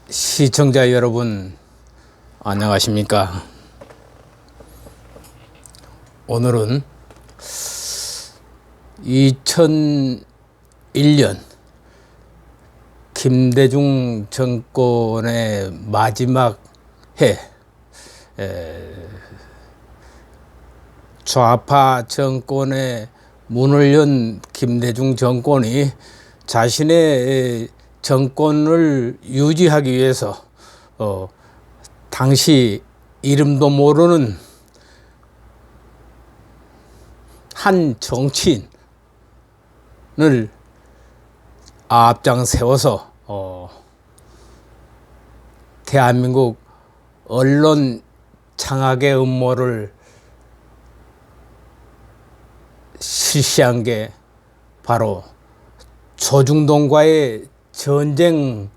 시청자 여러분, 안녕하십니까? 오늘은 2001년 김대중 정권의 마지막 해, 좌파 정권의 문을 연 김대중 정권이 자신의 정권을 유지하기 위해서 당시 이름도 모르는 한 정치인을 앞장 세워서 대한민국 언론 장악의 음모를 실시한 게 바로 조중동과의 전쟁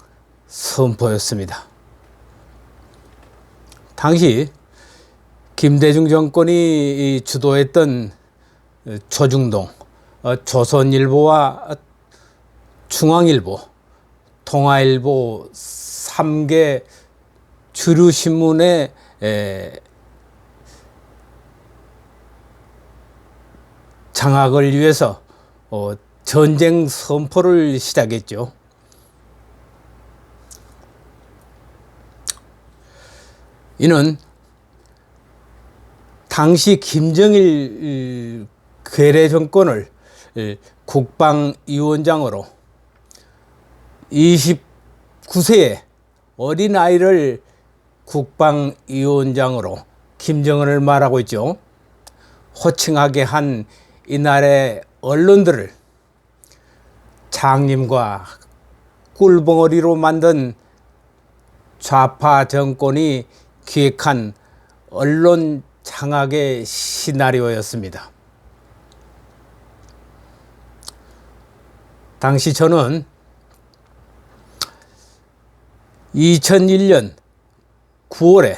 선포였습니다. 당시 김대중 정권이 주도했던 조중동, 조선일보와 중앙일보, 동아일보 3개 주류 신문의 장악을 위해서 전쟁 선포를 시작했죠. 이는 당시 김정일 괴뢰 정권을 국방위원장으로 29세의 어린아이를 국방위원장으로 김정은을 말하고 있죠. 호칭하게 한 이날의 언론들을 장님과 꿀벙어리로 만든 좌파 정권이 기획한 언론 장악의 시나리오였습니다. 당시 저는 2001년 9월에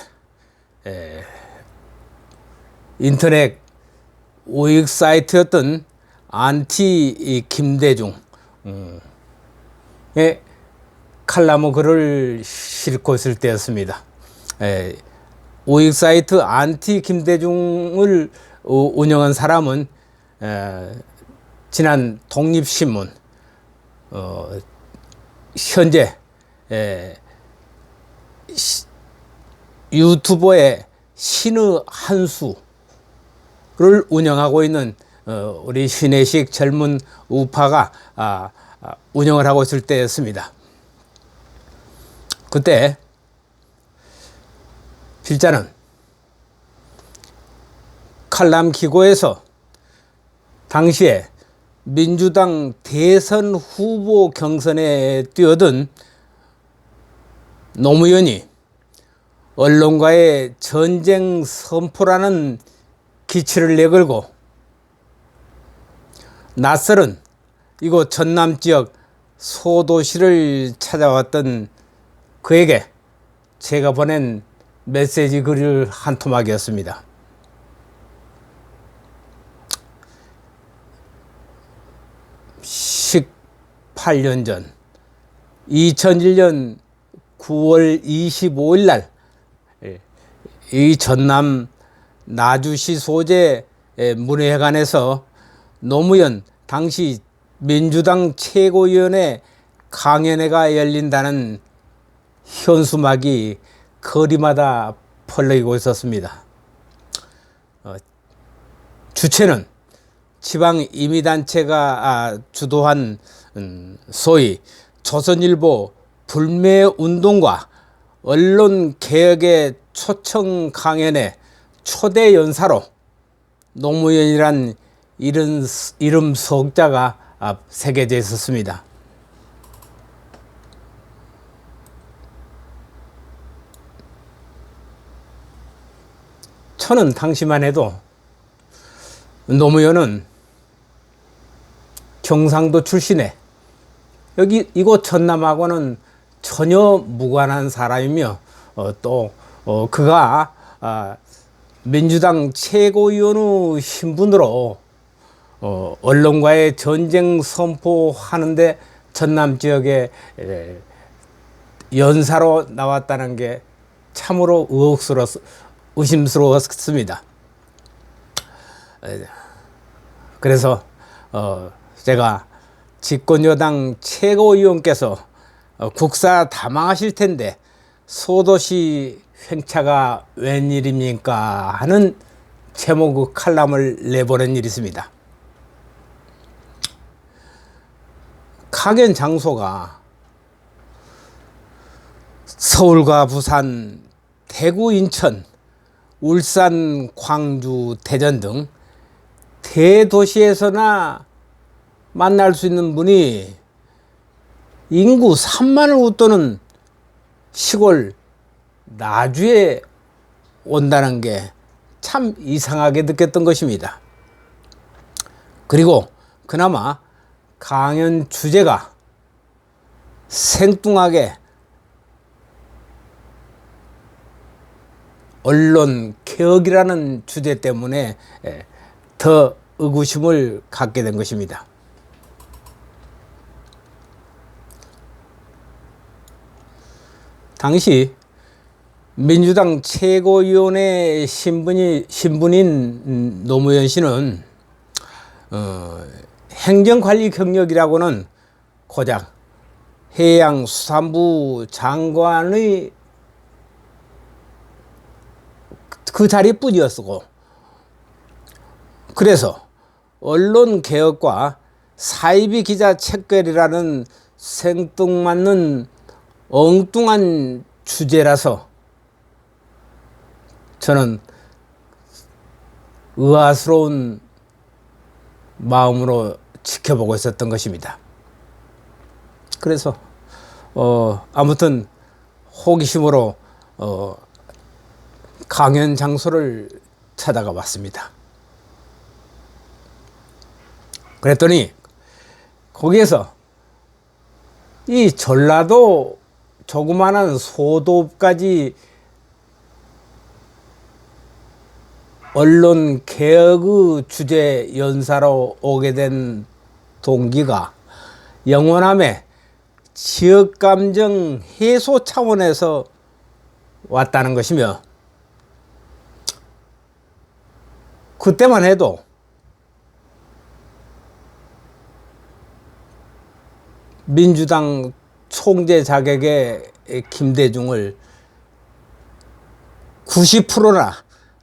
인터넷 우익 사이트였던 안티 김대중의 칼럼 글을 싣고 있을 때였습니다. 우익 사이트 안티 김대중을 운영한 사람은 지난 독립신문, 현재 유튜버의 신의 한수를 운영하고 있는 우리 신혜식 젊은 우파가 운영을 하고 있을 때였습니다. 그때 필자는 칼럼 기고에서 당시에 민주당 대선 후보 경선에 뛰어든 노무현이 언론과의 전쟁 선포라는 기치를 내걸고 낯설은 이곳 전남 지역 소도시를 찾아왔던 그에게 제가 보낸 메시지 글을 한 토막이었습니다. (18년) 전 2001년 9월 25일 날 이 전남 나주시 소재 문예회관에서 노무현 당시 민주당 최고위원회 강연회가 열린다는 현수막이 거리마다 펄럭이고 있었습니다. 주체는 지방 임의단체가 주도한 소위 조선일보 불매운동과 언론개혁의 초청 강연의 초대 연사로 노무현이란 이름 석자가 새겨져 있었습니다. 저는 당시만 해도 노무현은 경상도 출신에 이곳 전남하고는 전혀 무관한 사람이며 또 그가 민주당 최고위원의 신분으로 언론과의 전쟁 선포하는데 전남 지역에 연사로 나왔다는 게 참으로 의심스러웠습니다. 그래서 제가 집권여당 최고위원께서 국사 다 망하실 텐데 소도시 횡차가 웬일입니까 하는 제목의 칼럼을 내보낸 일이 있습니다. 강연 장소가 서울과 부산, 대구, 인천, 울산, 광주, 대전 등 대도시에서나 만날 수 있는 분이 인구 3만을 웃도는 시골 나주에 온다는 게 참 이상하게 느꼈던 것입니다. 그리고 그나마 강연 주제가 생뚱하게 언론 개혁이라는 주제 때문에 더 의구심을 갖게 된 것입니다. 당시 민주당 최고위원회 신분인 노무현 씨는 행정관리 경력이라고는 고작 해양수산부 장관의 그 자리뿐이었고, 그래서 언론개혁과 사이비 기자 책결이라는 생뚱맞는 엉뚱한 주제라서 저는 의아스러운 마음으로 지켜보고 있었던 것입니다. 그래서 아무튼 호기심으로 강연 장소를 찾아가 봤습니다. 그랬더니 거기에서 이 전라도 조그마한 소도읍까지 언론 개혁의 주제 연사로 오게 된 동기가 영원함의 지역감정 해소 차원에서 왔다는 것이며, 그때만 해도 민주당 총재 자격의 김대중을 90%나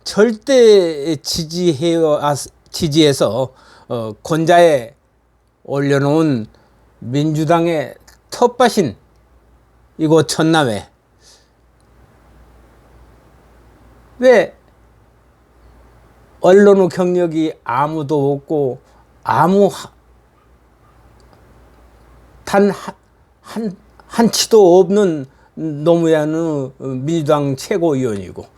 절대 지지해서 권좌에 올려놓은 민주당의 텃밭인 이곳 전남에 왜 언론의 경력이 아무도 없고 한치도 없는 노무현의 민주당 최고위원이고,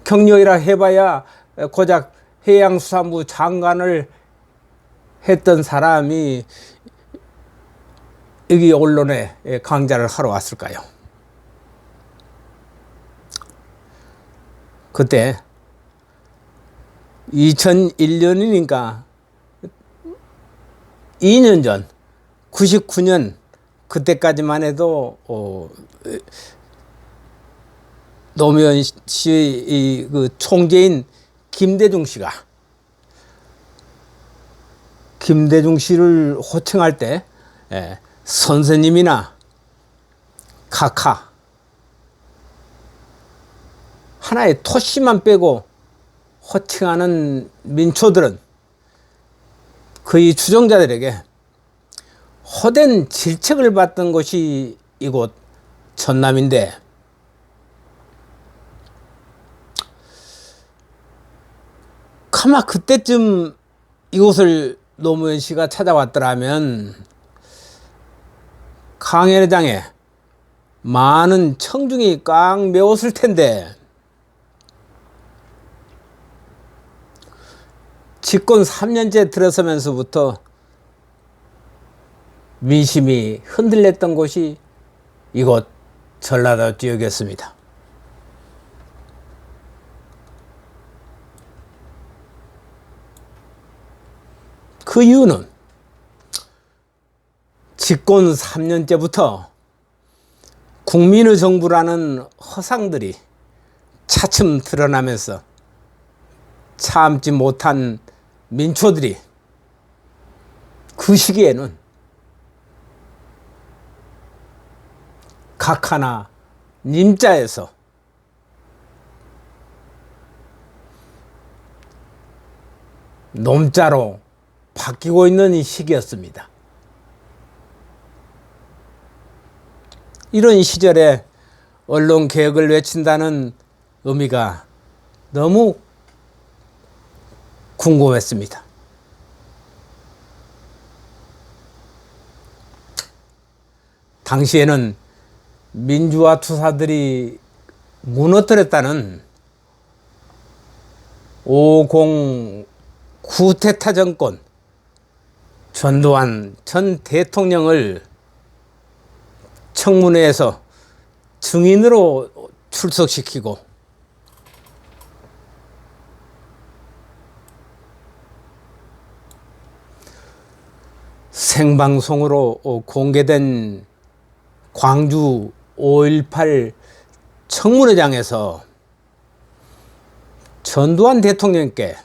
경력이라 해봐야 고작 해양수산부 장관을 했던 사람이 여기 언론에 강좌를 하러 왔을까요? 그때 2001년이니까 2년 전 99년 그때까지만 해도 노무현 씨 그 총재인 김대중 씨를 호칭할 때 선생님이나 카카 하나의 토씨만 빼고 호칭하는 민초들은 그의 추종자들에게 호된 질책을 받던 곳이 이곳 전남인데, 아마 그때쯤 이곳을 노무현 씨가 찾아왔더라면 강연회장에 많은 청중이 꽉 메웠을 텐데, 집권 3년째 들어서면서부터 민심이 흔들렸던 곳이 이곳 전라도 지역이었습니다. 그 이유는 집권 3년째부터 국민의 정부라는 허상들이 차츰 드러나면서 참지 못한 민초들이 그 시기에는 각 하나 님자에서 놈자로 바뀌고 있는 이 시기였습니다. 이런 시절에 언론 개혁을 외친다는 의미가 너무 궁금했습니다. 당시에는 민주화 투사들이 무너뜨렸다는 5.0 쿠데타 정권 전두환 전 대통령을 청문회에서 증인으로 출석시키고 생방송으로 공개된 광주 5.18 청문회장에서 전두환 대통령께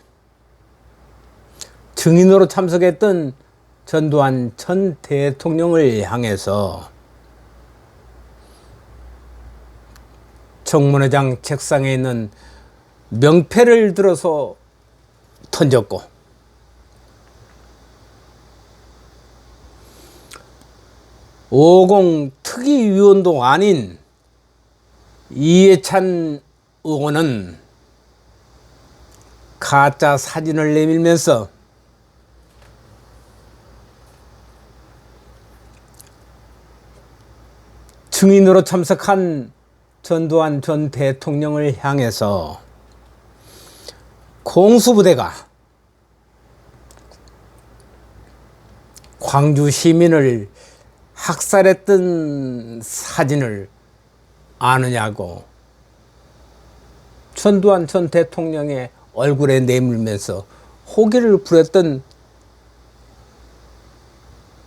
증인으로 참석했던 전두환 전 대통령을 향해서 청문회장 책상에 있는 명패를 들어서 던졌고, 5.0 특위위원도 아닌 이해찬 의원은 가짜 사진을 내밀면서 증인으로 참석한 전두환 전 대통령을 향해서 공수부대가 광주 시민을 학살했던 사진을 아느냐고 전두환 전 대통령의 얼굴에 내밀면서 호기를 부렸던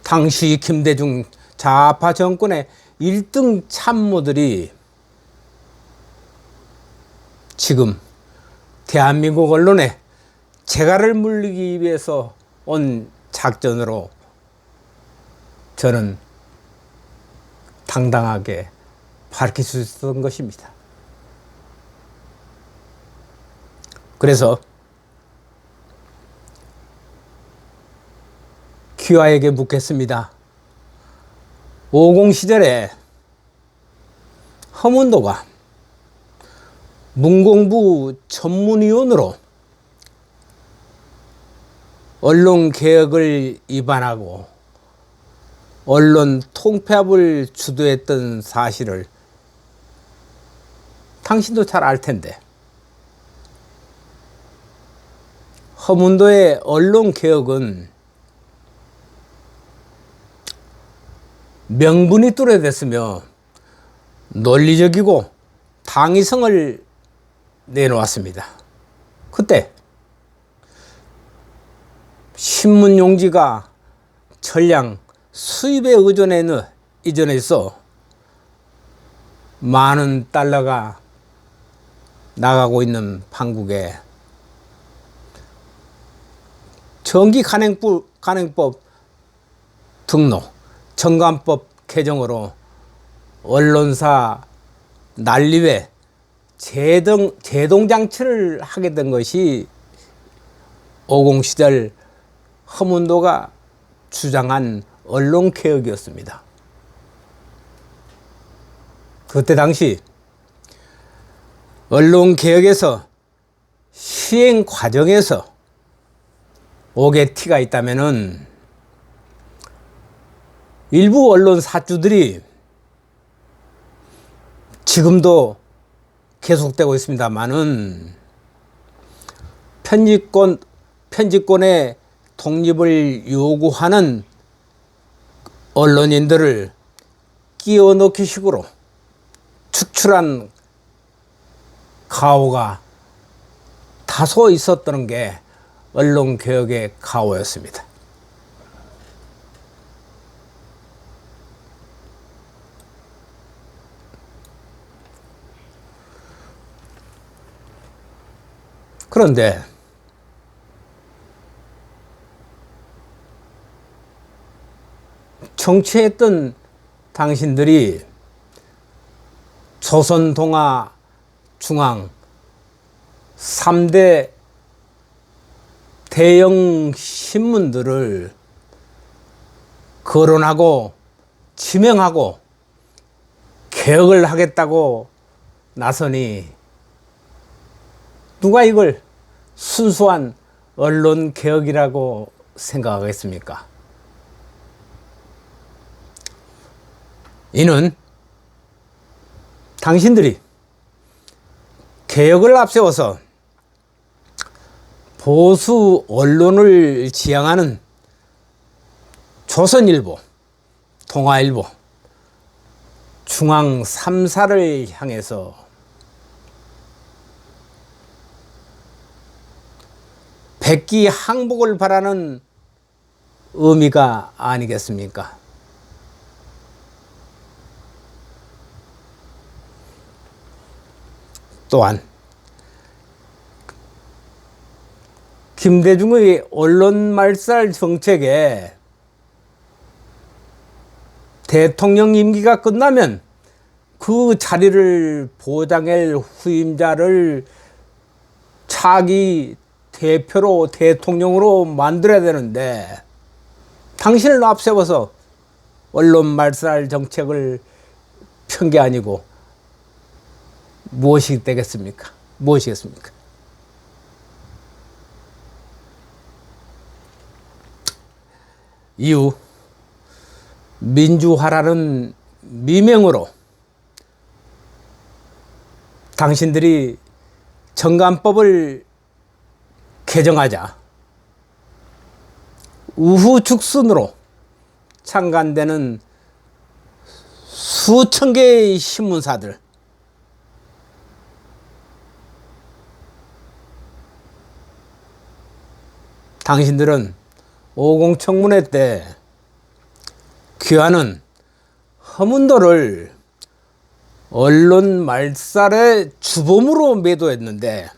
당시 김대중 좌파 정권의 1등 참모들이 지금 대한민국 언론에 재갈을 물리기 위해서 온 작전으로 저는 당당하게 밝힐 수 있었던 것입니다. 그래서 귀하에게 묻겠습니다. 5.0 시절에 허문도가 문공부 전문위원으로 언론개혁을 입안하고 언론 통폐합을 주도했던 사실을 당신도 잘 알 텐데, 허문도의 언론개혁은 명분이 뚜렷했으며 논리적이고 당위성을 내놓았습니다. 그때 신문 용지가 전량 수입에 의존해서 많은 달러가 나가고 있는 판국에 정기간행법 등록, 정관법 개정으로 언론사 난리외 제동장치를 하게 된 것이 5.0 시절 허문도가 주장한 언론개혁이었습니다. 그때 당시 언론개혁에서 시행 과정에서 오개 티가 있다면은 일부 언론 사주들이 지금도 계속되고 있습니다만은 편집권의 독립을 요구하는 언론인들을 끼워넣기 식으로 축출한 가오가 다소 있었던 게 언론개혁의 가오였습니다. 그런데 정치했던 당신들이 조선동아 중앙 3대 대형 신문들을 거론하고 지명하고 개혁을 하겠다고 나서니 누가 이걸 순수한 언론 개혁이라고 생각하겠습니까? 이는 당신들이 개혁을 앞세워서 보수 언론을 지향하는 조선일보, 동아일보, 중앙 3사를 향해서 백기 항복을 바라는 의미가 아니겠습니까? 또한 김대중의 언론 말살 정책에 대통령 임기가 끝나면 그 자리를 보장할 후임자를 차기 대표로 대통령으로 만들어야 되는데 당신을 앞세워서 언론 말살 정책을 편 게 아니고 무엇이 되겠습니까? 무엇이겠습니까? 이후 민주화라는 미명으로 당신들이 정관법을 개정하자 우후죽순으로 창간되는 수천 개의 신문사들, 당신들은 50 청문회 때 귀하는 허문도를 언론 말살의 주범으로 매도했는데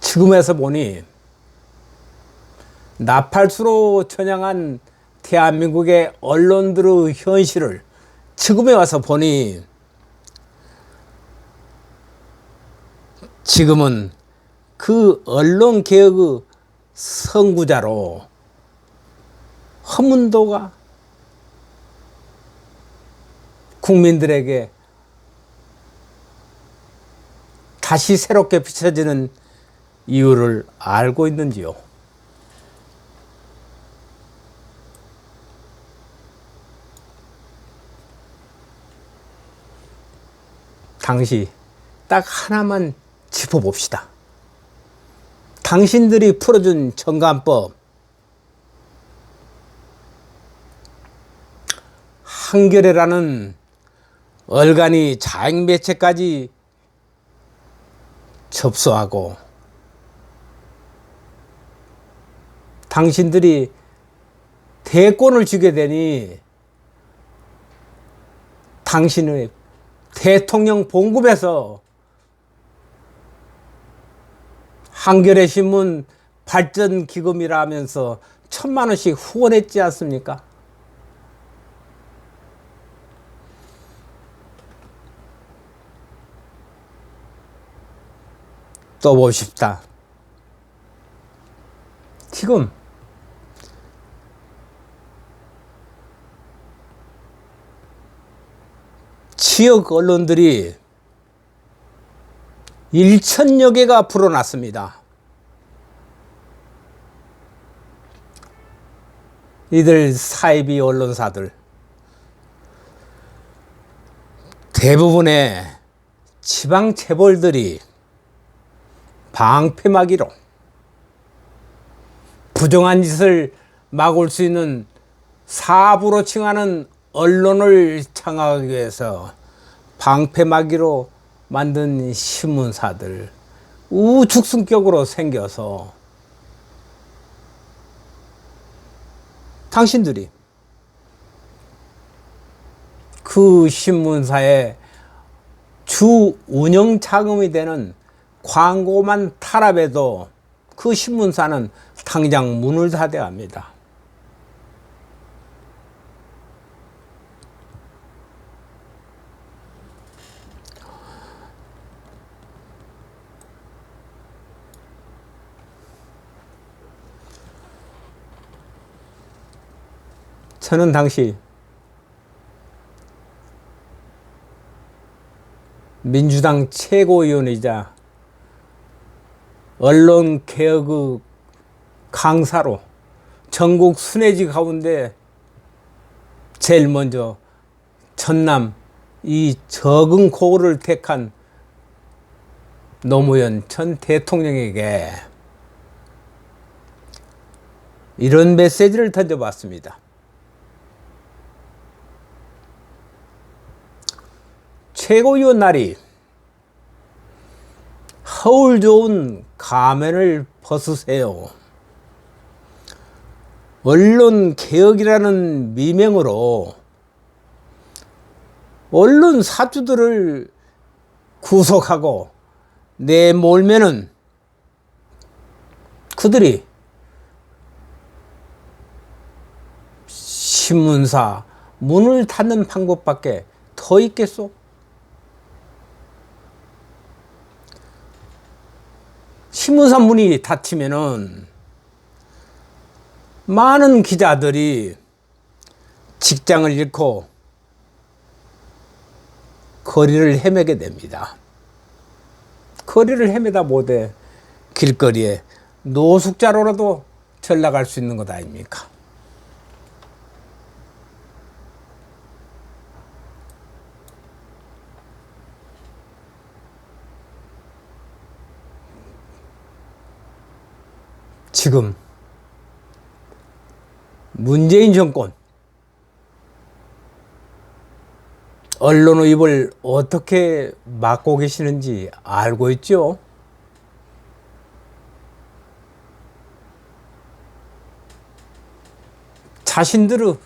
지금에서 보니 나팔수로 전향한 대한민국의 언론들의 현실을 지금에 와서 보니 지금은 그 언론 개혁의 선구자로 허문도가 국민들에게 다시 새롭게 비춰지는 이유를 알고 있는지요? 당시 딱 하나만 짚어봅시다. 당신들이 풀어준 정관법, 한겨레라는 얼간이 자행매체까지 접수하고 당신들이 대권을 주게 되니 당신의 대통령 봉급에서 한겨레 신문 발전 기금이라 하면서 1,000만 원씩 후원했지 않습니까? 또 봅시다. 지금 지역 언론들이 1,000여 개가 불어났습니다. 이들 사이비 언론사들 대부분의 지방 재벌들이 방패막이로 부정한 짓을 막을 수 있는 사부로 칭하는 언론을 장악하기 위해서 방패막이로 만든 신문사들 우죽순격으로 생겨서 당신들이 그 신문사의 주 운영 자금이 되는 광고만 탄압해도 그 신문사는 당장 문을 닫아야 합니다. 저는 당시 민주당 최고위원이자 언론개혁의 강사로 전국 순회지 가운데 제일 먼저 전남 이 적은 고를 택한 노무현 전 대통령에게 이런 메시지를 던져봤습니다. 최고위원 날이 허울 좋은 가면을 벗으세요. 언론 개혁이라는 미명으로 언론 사주들을 구속하고 내몰면은 그들이 신문사 문을 닫는 방법밖에 더 있겠소? 신문사 문이 닫히면은 많은 기자들이 직장을 잃고 거리를 헤매게 됩니다. 거리를 헤매다 못해 길거리에 노숙자로라도 전락할 수 있는 것 아닙니까? 지금 문재인 정권 언론의 입을 어떻게 막고 계시는지 알고 있죠? 자신들의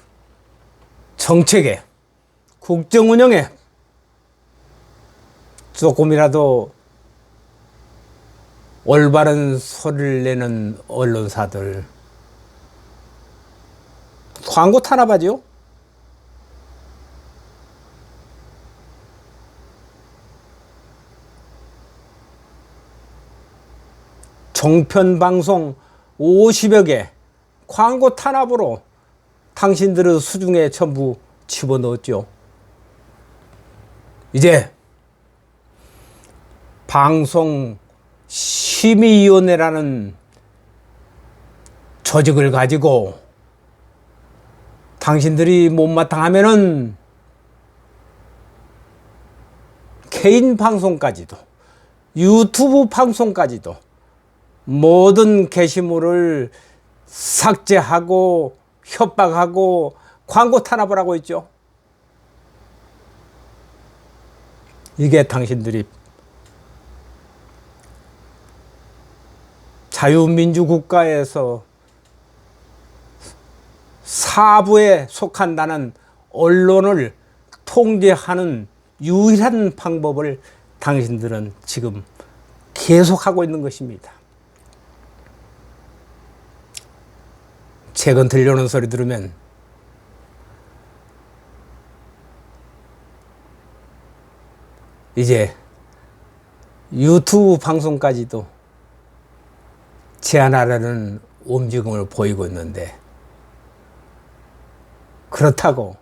정책에 국정 운영에 조금이라도 올바른 소리를 내는 언론사들 광고 탄압하죠. 종편 방송 50여 개 광고 탄압으로 당신들의 수중에 전부 집어넣었죠. 이제 방송 심의위원회라는 조직을 가지고 당신들이 못마땅하면은 개인 방송까지도 유튜브 방송까지도 모든 게시물을 삭제하고 협박하고 광고 탄압을 하고 있죠. 이게 당신들이 자유민주국가에서 사부에 속한다는 언론을 통제하는 유일한 방법을 당신들은 지금 계속하고 있는 것입니다. 최근 들려오는 소리 들으면 이제 유튜브 방송까지도 제한하려는 움직임을 보이고 있는데, 그렇다고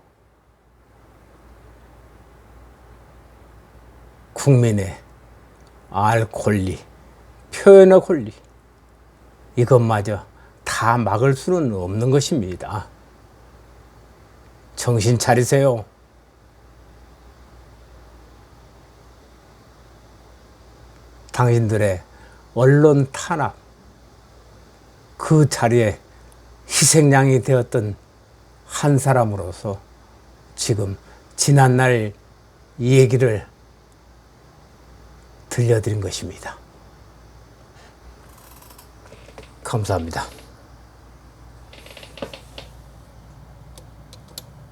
국민의 알 권리, 표현의 권리 이것마저 다 막을 수는 없는 것입니다. 정신 차리세요. 당신들의 언론 탄압, 그 자리에 희생양이 되었던 한 사람으로서 지금 지난날 이 얘기를 들려드린 것입니다. 감사합니다.